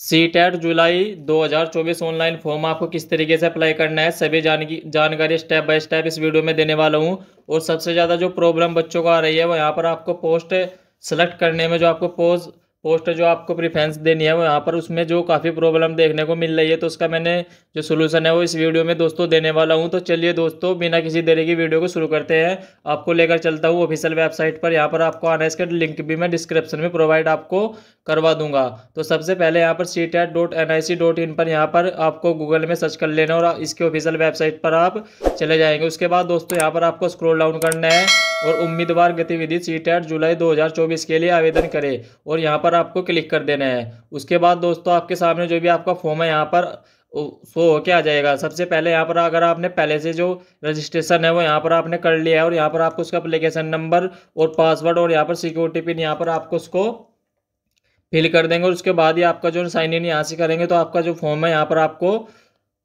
CTET जुलाई 2024 online form आपको किस तरीके से अप्लाई करना है, सभी जानकारी स्टेप बाय स्टेप इस वीडियो में देने वाला हूं। और सबसे ज़्यादा जो प्रॉब्लम बच्चों को आ रही है वो यहाँ पर आपको पोस्ट सेलेक्ट करने में, जो आपको पोस्ट जो आपको प्रेफरेंस देनी है वो यहाँ पर उसमें जो काफ़ी प्रॉब्लम देखने को मिल रही है, तो उसका मैंने जो सोल्यूशन है वो इस वीडियो में दोस्तों देने वाला हूँ। तो चलिए दोस्तों, बिना किसी देरी की वीडियो को शुरू करते हैं। आपको लेकर चलता हूँ ऑफिशियल वेबसाइट पर। यहाँ पर आपको आना है, इसका लिंक भी मैं डिस्क्रिप्शन में प्रोवाइड आपको करवा दूंगा। तो सबसे पहले यहाँ पर CTET.nic.in पर यहाँ पर आपको गूगल में सर्च कर लेना और इसके ऑफिशियल वेबसाइट पर आप चले जाएंगे। उसके बाद दोस्तों यहाँ पर आपको स्क्रॉल डाउन करना है और उम्मीदवार गतिविधि सीटेट जुलाई 2024 के लिए आवेदन करें और यहाँ पर आपको क्लिक कर देना है। उसके बाद दोस्तों आपके सामने जो भी आपका फॉर्म है यहाँ पर शो होके आ जाएगा। सबसे पहले यहाँ पर अगर आपने पहले से जो रजिस्ट्रेशन है वो यहाँ पर आपने कर लिया है और यहाँ पर आपको उसका एप्लीकेशन नंबर और पासवर्ड और यहाँ पर सिक्योरिटी पिन यहाँ पर आपको उसको फिल कर देंगे। और उसके बाद ही आपका जो साइन इन यहाँ से करेंगे तो आपका जो फॉर्म है यहाँ पर आपको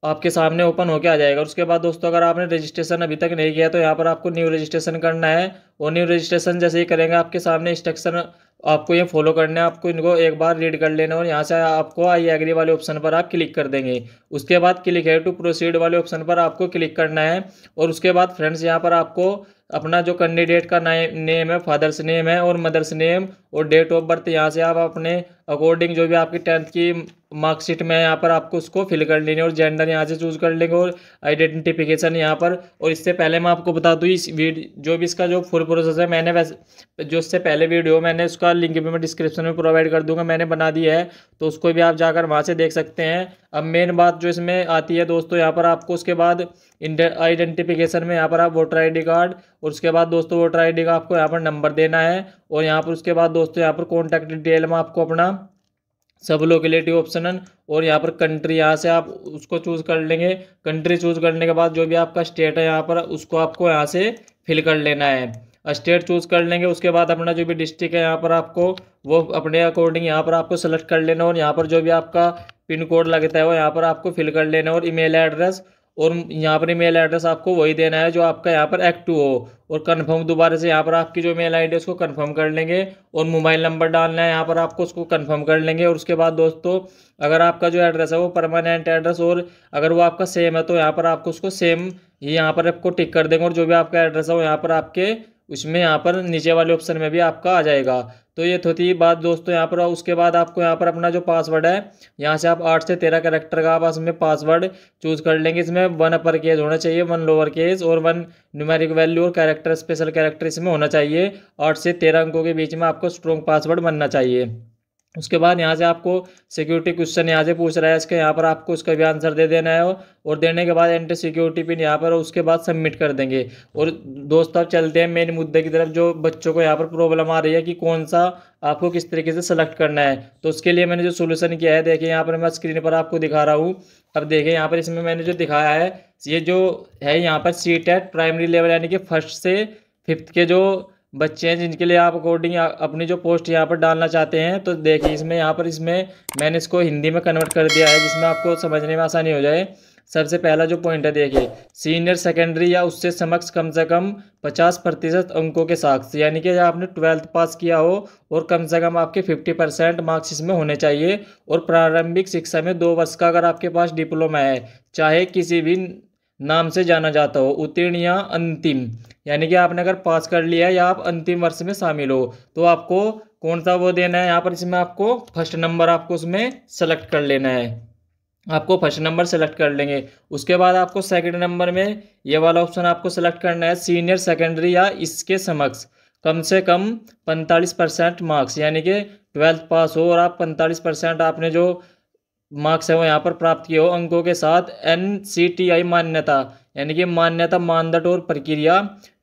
आपके सामने ओपन होके आ जाएगा। उसके बाद दोस्तों अगर आपने रजिस्ट्रेशन अभी तक नहीं किया तो यहाँ पर आपको न्यू रजिस्ट्रेशन करना है। और न्यू रजिस्ट्रेशन जैसे ही करेंगे आपके सामने इंस्ट्रक्शन आपको ये फॉलो करने हैं, आपको इनको एक बार रीड कर लेना और यहाँ से आपको आई एग्री वाले ऑप्शन पर आप क्लिक कर देंगे। उसके बाद क्लिक है टू प्रोसीड वाले ऑप्शन पर आपको क्लिक करना है। और उसके बाद फ्रेंड्स यहाँ पर आपको अपना जो कैंडिडेट का नेम है, फादर्स नेम है और मदर्स नेम और डेट ऑफ बर्थ यहाँ से आप अपने अकॉर्डिंग जो भी आपकी 10th की मार्कशीट में यहाँ पर आपको उसको फिल कर लेंगे और जेंडर यहाँ से चूज कर लेंगे और आइडेंटिफिकेशन यहाँ पर। और इससे पहले मैं आपको बता दूँ इस वीडियो जो भी इसका जो फुल प्रोसेस है, मैंने वैसे जो इससे पहले वीडियो मैंने उसका लिंक भी मैं डिस्क्रिप्शन में प्रोवाइड कर दूंगा, मैंने बना दिया है, तो उसको भी आप जाकर वहाँ से देख सकते हैं। अब मेन बात जो इसमें आती है दोस्तों, यहाँ पर आपको उसके बाद आइडेंटिफिकेशन में यहाँ पर आप वोटर ID कार्ड और उसके बाद दोस्तों वोटर ID का आपको यहाँ पर नंबर देना है। और यहाँ पर उसके बाद दोस्तों यहाँ पर कॉन्टैक्ट डिटेल में आपको अपना सब लोकेलिटी ऑप्शन और यहाँ पर कंट्री यहाँ से आप उसको चूज़ कर लेंगे। कंट्री चूज़ करने के बाद जो भी आपका स्टेट है यहाँ पर उसको आपको यहाँ से फिल कर लेना है। स्टेट चूज़ कर लेंगे, उसके बाद अपना जो भी डिस्ट्रिक्ट है यहाँ पर आपको वो अपने अकॉर्डिंग यहाँ पर आपको सेलेक्ट कर लेना और यहाँ पर जो भी आपका पिन कोड लगता है वो यहाँ पर आपको फिल कर लेना और ईमेल एड्रेस, और यहाँ पर ईमेल एड्रेस आपको वही देना है जो आपका यहाँ पर एक्टिव हो। और कंफर्म दोबारा से यहाँ पर आपकी जो मेल ID है उसको कंफर्म कर लेंगे और मोबाइल नंबर डालना है यहाँ पर आपको उसको कंफर्म कर लेंगे। और उसके बाद दोस्तों अगर आपका जो एड्रेस है वो परमानेंट एड्रेस और अगर वो आपका सेम है तो यहाँ पर आपको उसको सेम ही यहाँ पर आपको टिक कर देंगे और जो भी आपका एड्रेस है वो यहाँ पर आपके उसमें यहाँ पर नीचे वाले ऑप्शन में भी आपका आ जाएगा। तो ये थोड़ी बात दोस्तों यहाँ पर। उसके बाद आपको यहाँ पर अपना जो पासवर्ड है यहाँ से आप 8 से 13 कैरेक्टर का आपस में पासवर्ड चूज कर लेंगे। इसमें 1 अपर केस होना चाहिए, 1 लोअर केस और 1 न्यूमेरिक वैल्यू और कैरेक्टर स्पेशल कैरेक्टर इसमें होना चाहिए। 8 से 13 अंकों के बीच में आपको स्ट्रॉन्ग पासवर्ड बनना चाहिए। उसके बाद यहाँ से आपको सिक्योरिटी क्वेश्चन यहाँ से पूछ रहा है इसके, यहाँ पर आपको उसका भी आंसर दे देना है और देने के बाद एंटर सिक्योरिटी पिन यहाँ पर उसके बाद सबमिट कर देंगे। और दोस्तों अब चलते हैं मेन मुद्दे की तरफ, जो बच्चों को यहाँ पर प्रॉब्लम आ रही है कि कौन सा आपको किस तरीके से सेलेक्ट करना है। तो उसके लिए मैंने जो सोल्यूशन किया है देखिए यहाँ पर मैं स्क्रीन पर आपको दिखा रहा हूँ। अब देखिए यहाँ पर इसमें मैंने जो दिखाया है ये जो है यहाँ पर सीटेट प्राइमरी लेवल यानी कि 1st से 5th के जो बच्चे हैं जिनके लिए आप अकॉर्डिंग अपनी जो पोस्ट यहाँ पर डालना चाहते हैं। तो देखिए इसमें यहाँ पर इसमें मैंने इसको हिंदी में कन्वर्ट कर दिया है जिसमें आपको समझने में आसानी हो जाए। सबसे पहला जो पॉइंट है देखिए, सीनियर सेकेंडरी या उससे समक्ष कम से कम 50% अंकों के साथ, यानी कि आपने 12th पास किया हो और कम से कम आपके 50% मार्क्स इसमें होने चाहिए। और प्रारंभिक शिक्षा में 2 वर्ष का अगर आपके पास डिप्लोमा है, चाहे किसी भी नाम से जाना जाता हो, उत्तीर्ण या अंतिम, यानी कि आपने अगर पास कर लिया है या आप अंतिम वर्ष में शामिल हो तो आपको कौन सा वो देना है यहाँ पर। इसमें आपको 1st नंबर आपको उसमें सेलेक्ट कर लेना है, आपको 1st नंबर सेलेक्ट कर लेंगे। उसके बाद आपको 2nd नंबर में ये वाला ऑप्शन आपको सेलेक्ट करना है, सीनियर सेकेंडरी या इसके समक्ष कम से कम 45% मार्क्स, यानी कि 12th पास हो और आप 45% आपने जो मार्क्स है वो यहाँ पर प्राप्त किए हो अंकों के साथ। NCTI मान्यता यानी कि मान्यता मानदंड और प्रक्रिया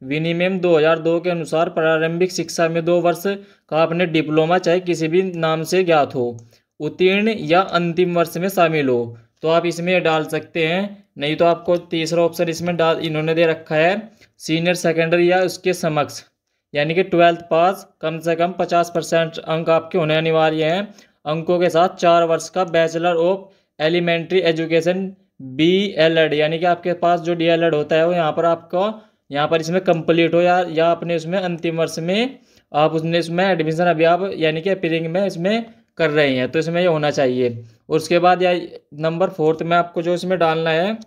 विनियम 2002 के अनुसार प्रारंभिक शिक्षा में 2 वर्ष का आपने डिप्लोमा चाहे किसी भी नाम से ज्ञात हो, उत्तीर्ण या अंतिम वर्ष में शामिल हो तो आप इसमें ये डाल सकते हैं। नहीं तो आपको तीसरा ऑप्शन इसमें डाल इन्होंने दे रखा है, सीनियर सेकेंडरी या उसके समक्ष यानी कि 12th पास कम से कम 50% अंक आपके होने अनिवार्य हैं अंकों के साथ 4 वर्ष का bachelor of elementary education BLED, यानी कि आपके पास जो DLED होता है वो यहाँ पर आपका यहाँ पर इसमें कंप्लीट हो या अपने उसमें अंतिम वर्ष में आप उसने इसमें एडमिशन अभी आप यानी कि अप्रैल में इसमें कर रहे हैं, तो इसमें ये होना चाहिए। और उसके बाद या नंबर 4 में आपको जो इसमें डालना है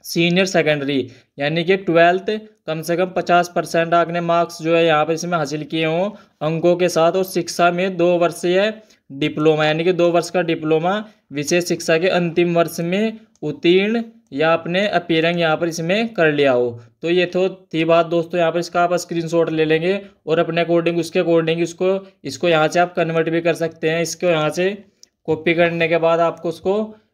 सीनियर सेकेंडरी, यानी कि 12th कम से कम 50% आपने मार्क्स जो है यहाँ पर इसमें हासिल किए हों अंकों के साथ, और शिक्षा में 2 वर्षीय डिप्लोमा यानी कि 2 वर्ष का डिप्लोमा विशेष शिक्षा के अंतिम वर्ष में उत्तीर्ण या आपने अपीयरिंग यहाँ पर इसमें कर लिया हो। तो ये तो थी बात दोस्तों, यहाँ पर इसका आप स्क्रीनशॉट ले लेंगे और अपने अकॉर्डिंग उसके अकॉर्डिंग इसको यहाँ से आप कन्वर्ट भी कर सकते हैं। इसको यहाँ से कॉपी करने के बाद आपको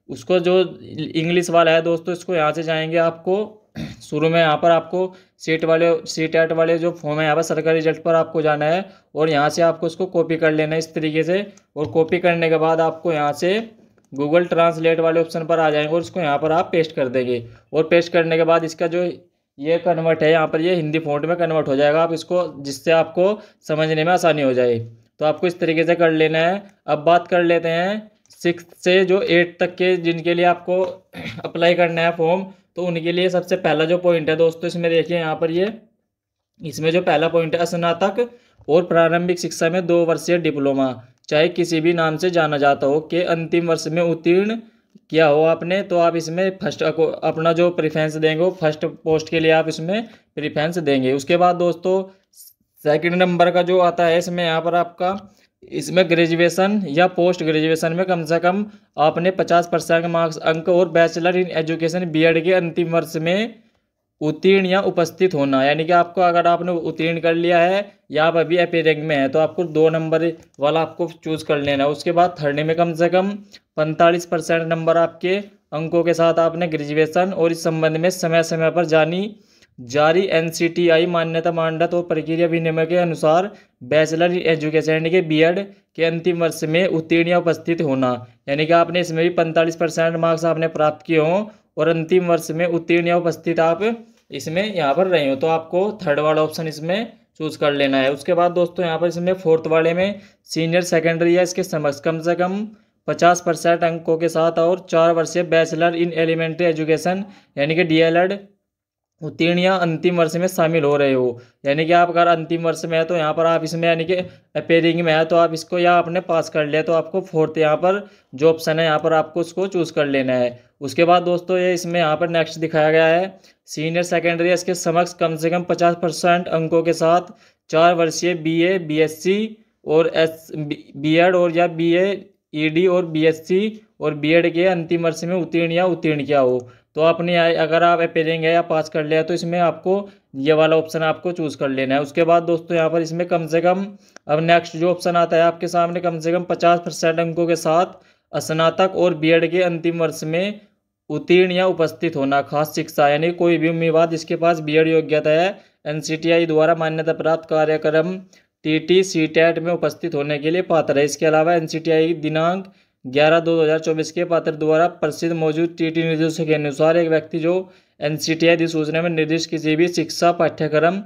उसको जो इंग्लिश वाला है दोस्तों, इसको यहाँ से जाएंगे आपको शुरू में यहाँ पर आपको सीटेट वाले जो फॉर्म है यहाँ पर सरकारी रिजल्ट पर आपको जाना है और यहाँ से आपको उसको कॉपी कर लेना है इस तरीके से। और कॉपी करने के बाद आपको यहाँ से गूगल ट्रांसलेट वाले ऑप्शन पर आ जाएंगे और इसको यहाँ पर आप पेस्ट कर देंगे। और पेस्ट करने के बाद इसका जो ये कन्वर्ट है यहाँ पर ये हिंदी फॉन्ट में कन्वर्ट हो जाएगा, आप इसको जिससे आपको समझने में आसानी हो जाए। तो आपको इस तरीके से कर लेना है। अब बात कर लेते हैं 6 से जो 8 तक के जिनके लिए आपको अप्लाई करना है फॉर्म, तो उनके लिए सबसे पहला जो पॉइंट है दोस्तों इसमें देखिए यहाँ पर ये इसमें जो पहला पॉइंट है स्नातक और प्रारंभिक शिक्षा में 2 वर्षीय डिप्लोमा चाहे किसी भी नाम से जाना जाता हो के अंतिम वर्ष में उत्तीर्ण किया हो आपने, तो आप इसमें फर्स्ट अपना जो प्रेफरेंस देंगे वो फर्स्ट पोस्ट के लिए आप इसमें प्रेफरेंस देंगे। उसके बाद दोस्तों सेकंड नंबर का जो आता है इसमें यहाँ पर आपका इसमें ग्रेजुएशन या पोस्ट ग्रेजुएशन में कम से कम आपने 50% मार्क्स अंक और बैचलर इन एजुकेशन बीएड के अंतिम वर्ष में उत्तीर्ण या उपस्थित होना, यानी कि आपको अगर आपने उत्तीर्ण कर लिया है या आप अभी अपीयरिंग में है तो आपको 2 नंबर वाला आपको चूज कर लेना है। उसके बाद थर्ड में कम से कम 45% नंबर आपके अंकों के साथ आपने ग्रेजुएशन और इस संबंध में समय समय पर जारी NCTI मान्यता मानदंड और प्रक्रिया विनियम के अनुसार बैचलर इन एजुकेशन यानी कि बीएड के अंतिम वर्ष में उत्तीर्ण या उपस्थित होना, यानी कि आपने इसमें भी 45% मार्क्स आपने प्राप्त किए हों और अंतिम वर्ष में उत्तीर्ण या उपस्थित आप इसमें यहाँ पर रहे हो, तो आपको थर्ड वाला ऑप्शन इसमें चूज कर लेना है। उसके बाद दोस्तों यहाँ पर इसमें 4th वाले में सीनियर सेकेंडरी या इसके समक्ष कम से कम 50% अंकों के साथ और 4 वर्षीय बैचलर इन एलिमेंट्री एजुकेशन यानी कि DLED उत्तीर्ण या अंतिम वर्ष में शामिल हो रहे हो, यानी कि आप अगर अंतिम वर्ष में है तो यहाँ पर आप इसमें यानी कि अपीयरिंग में है तो आप इसको या आपने पास कर लिया तो आपको 4th यहाँ पर जो ऑप्शन है यहाँ पर आपको उसको चूज कर लेना है। उसके बाद दोस्तों ये इसमें यहाँ पर नेक्स्ट दिखाया गया है सीनियर सेकेंडरी इसके समक्ष कम से कम 50% अंकों के साथ 4 वर्षीय BA BSc और BEd और या BA ED और BSc और BEd के अंतिम वर्ष में उत्तीर्ण या उत्तीर्ण किया हो, तो आपने अगर आप अपीयरिंग है या पास कर लिया तो इसमें आपको ये वाला ऑप्शन आपको चूज कर लेना है। उसके बाद दोस्तों यहाँ पर इसमें कम से कम अब नेक्स्ट जो ऑप्शन आता है आपके सामने कम से कम 50% अंकों के साथ स्नातक और बीएड के अंतिम वर्ष में उत्तीर्ण या उपस्थित होना खास शिक्षा, यानी कोई भी उम्मीदवार जिसके पास बीएड योग्यता है NCTI द्वारा मान्यता प्राप्त कार्यक्रम TT CTET में उपस्थित होने के लिए पात्र है। इसके अलावा NCTI दिनांक 11/2/2024 के पात्र द्वारा प्रसिद्ध मौजूद TT निर्देशों के अनुसार एक व्यक्ति जो NCTI अधिसूचना में निर्दिष्ट किसी भी शिक्षा पाठ्यक्रम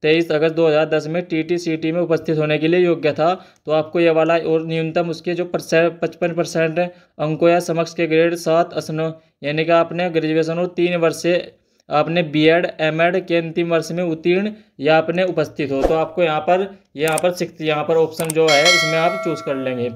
23 अगस्त 2010 में TT CT में उपस्थित होने के लिए योग्य था, तो आपको यह वाला और न्यूनतम उसके जो 55% अंकों या समक्ष के ग्रेड 7 यानी कि आपने ग्रेजुएशन और 3 वर्ष से आपने BEd MEd के अंतिम वर्ष में उत्तीर्ण या आपने उपस्थित हो, तो आपको यहाँ पर ऑप्शन जो है इसमें आप चूज कर लेंगे।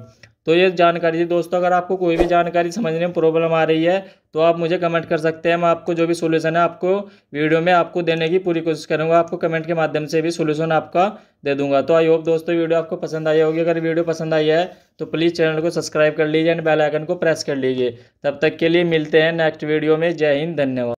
तो ये जानकारी थी दोस्तों, अगर आपको कोई भी जानकारी समझने में प्रॉब्लम आ रही है तो आप मुझे कमेंट कर सकते हैं। मैं आपको जो भी सोल्यूशन है आपको वीडियो में आपको देने की पूरी कोशिश करूंगा, आपको कमेंट के माध्यम से भी सोल्यूशन आपका दे दूंगा। तो आई होप दोस्तों वीडियो आपको पसंद आई होगी। अगर वीडियो पसंद आई है तो प्लीज़ चैनल को सब्सक्राइब कर लीजिए एंड बेल आइकन को प्रेस कर लीजिए। तब तक के लिए मिलते हैं नेक्स्ट वीडियो में। जय हिंद, धन्यवाद।